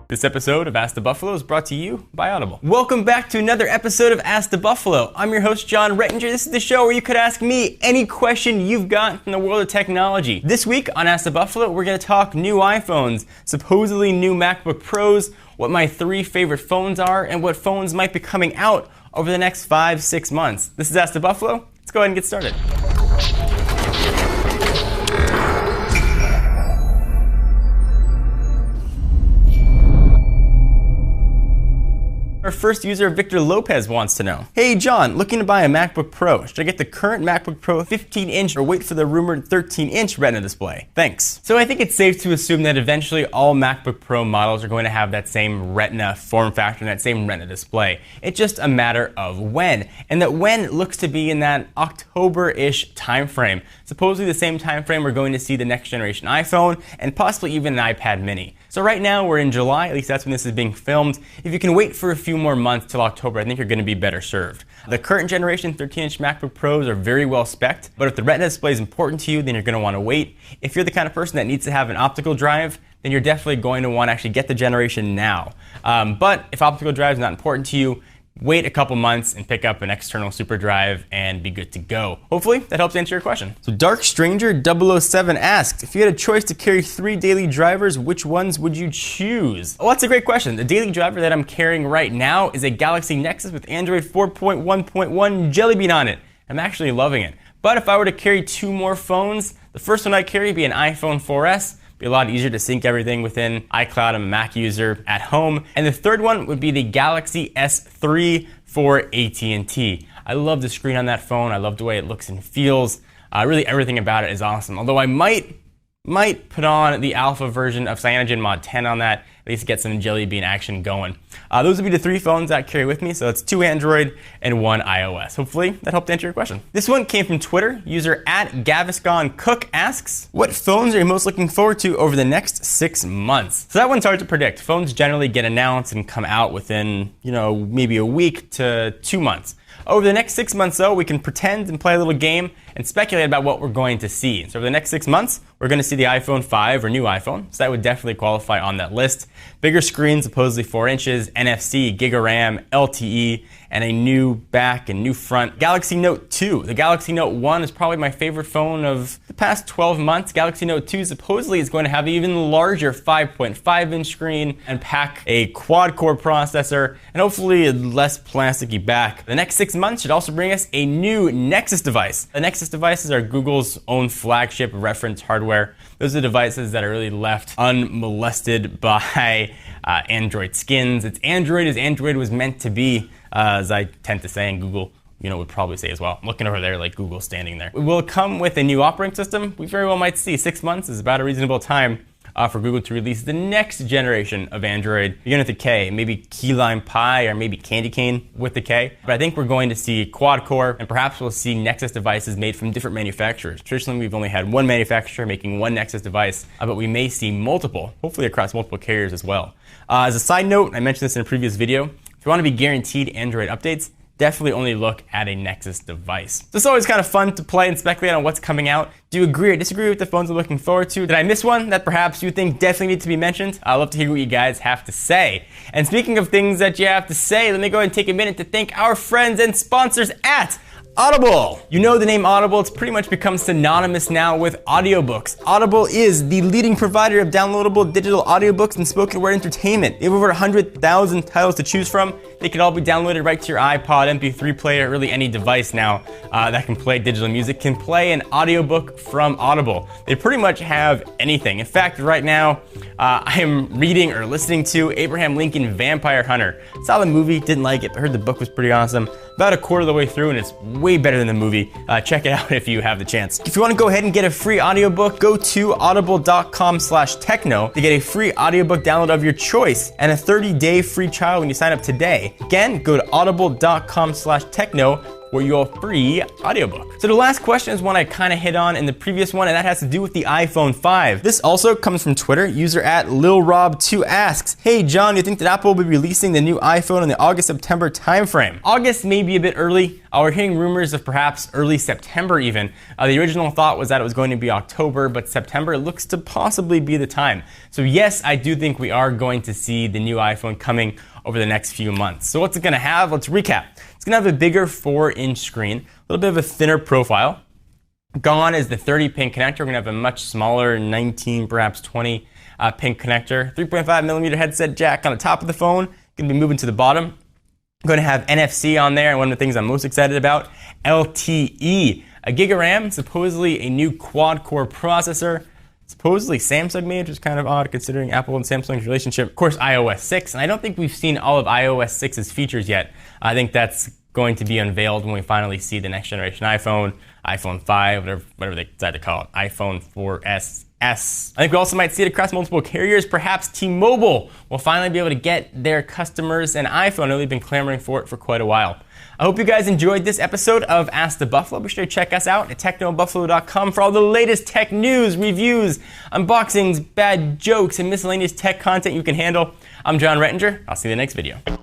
This episode of Ask the Buffalo is brought to you by Audible. Welcome back to another episode of Ask the Buffalo. I'm your host, John Retina. This is the show where you could ask me any question you've got from the world of technology. This week on Ask the Buffalo, we're going to talk new iPhones, supposedly new MacBook Pros, what my 3 favorite phones are, and what phones might be coming out over the next 5-6 months. This is Ask the Buffalo. Let's go ahead and get started. Our first user, Victor Lopez, wants to know, hey John, looking to buy a MacBook Pro. Should I get the current MacBook Pro 15-inch or wait for the rumored 13-inch Retina display? Thanks. So I think it's safe to assume that eventually all MacBook Pro models are going to have that same Retina form factor and that same Retina display. It's just a matter of when. And that when looks to be in that October-ish timeframe. Supposedly the same timeframe we're going to see the next generation iPhone and possibly even an iPad mini. So right now we're in July, at least that's when this is being filmed. If you can wait for a few more months till October, I think you're going to be better served. The current generation 13-inch MacBook Pros are very well spec'd, but if the Retina display is important to you, then you're going to want to wait. If you're the kind of person that needs to have an optical drive, then you're definitely going to want to actually get the generation now. But if optical drive is not important to you, wait a couple months and pick up an external super drive and be good to go. Hopefully that helps answer your question. So Dark Stranger 007 asks, if you had a choice to carry 3 daily drivers, which ones would you choose? Well, that's a great question. The daily driver that I'm carrying right now is a Galaxy Nexus with Android 4.1.1 Jelly Bean on it. I'm actually loving it. But if I were to carry 2 more phones, the first one I'd carry would be an iPhone 4S. Be a lot easier to sync everything within iCloud. I'm a Mac user at home. And the third one would be the Galaxy S3 for AT&T. I love the screen on that phone. I love the way it looks and feels. Really everything about it is awesome. Although I might put on the alpha version of Cyanogen Mod 10 on that, at least get some Jelly Bean action going. Those would be the 3 phones that I carry with me, so it's 2 Android and 1 iOS. Hopefully that helped answer your question. This one came from Twitter. User @GavisconCook asks, what phones are you most looking forward to over the next 6 months? So that one's hard to predict. Phones generally get announced and come out within, maybe a week to 2 months. Over the next 6 months, though, we can pretend and play a little game and speculate about what we're going to see. So over the next 6 months, we're going to see the iPhone 5 or new iPhone. So that would definitely qualify on that list. Bigger screen, supposedly 4 inches, NFC, Giga RAM, LTE, and a new back and new front. Galaxy Note 2. The Galaxy Note 1 is probably my favorite phone of the past 12 months. Galaxy Note 2 supposedly is going to have an even larger 5.5-inch screen and pack a quad-core processor and hopefully a less plasticky back. The next 6 months should also bring us a new Nexus device. The Nexus devices are Google's own flagship reference hardware. Those are devices that are really left unmolested by Android skins. It's Android as Android was meant to be, as I tend to say, and Google would probably say as well. I'm looking over there like Google standing there. It will come with a new operating system. We very well might see 6 months is about a reasonable time for Google to release the next generation of Android, beginning with a K, maybe Key Lime Pie or maybe Candy Cane with the K. But I think we're going to see quad-core and perhaps we'll see Nexus devices made from different manufacturers. Traditionally, we've only had one manufacturer making one Nexus device, but we may see multiple, hopefully across multiple carriers as well. As a side note, I mentioned this in a previous video, if you want to be guaranteed Android updates, definitely only look at a Nexus device. So it's always kind of fun to play and speculate on what's coming out. Do you agree or disagree with the phones I'm looking forward to? Did I miss one that perhaps you think definitely needs to be mentioned? I'd love to hear what you guys have to say. And speaking of things that you have to say, let me go ahead and take a minute to thank our friends and sponsors at Audible. You know the name Audible, it's pretty much become synonymous now with audiobooks. Audible is the leading provider of downloadable digital audiobooks and spoken word entertainment. They have over 100,000 titles to choose from. They can all be downloaded right to your iPod, MP3 player, really any device now that can play digital music can play an audiobook from Audible. They pretty much have anything. In fact, right now, I am reading or listening to Abraham Lincoln Vampire Hunter. Saw the movie, didn't like it, but heard the book was pretty awesome. About a quarter of the way through and it's way better than the movie. Check it out if you have the chance. If you want to go ahead and get a free audiobook, go to audible.com/techno to get a free audiobook download of your choice and a 30-day free trial when you sign up today. today. Again, go to audible.com/techno for your free audiobook. So the last question is one I kind of hit on in the previous one, and that has to do with the iPhone 5. This also comes from Twitter. User @LilRob2 asks, hey John, you think that Apple will be releasing the new iPhone in the August-September timeframe? August may be a bit early. We're hearing rumors of perhaps early September even. The original thought was that it was going to be October, but September looks to possibly be the time. So yes, I do think we are going to see the new iPhone coming over the next few months. So what's it going to have? Let's recap. It's going to have a bigger 4-inch screen, a little bit of a thinner profile. Gone is the 30-pin connector. We're going to have a much smaller 19, perhaps 20-pin connector. 3.5mm headset jack on the top of the phone. Going to be moving to the bottom. Going to have NFC on there, and one of the things I'm most excited about, LTE. A gig of RAM, supposedly a new quad-core processor. Supposedly Samsung made, which is kind of odd considering Apple and Samsung's relationship. Of course, iOS 6, and I don't think we've seen all of iOS 6's features yet. I think that's going to be unveiled when we finally see the next generation iPhone, iPhone 5, whatever they decide to call it, iPhone 4S. I think we also might see it across multiple carriers. Perhaps T-Mobile will finally be able to get their customers an iPhone. I know they've been clamoring for it for quite a while. I hope you guys enjoyed this episode of Ask the Buffalo. Be sure to check us out at technobuffalo.com for all the latest tech news, reviews, unboxings, bad jokes, and miscellaneous tech content you can handle. I'm John Rettinger. I'll see you in the next video.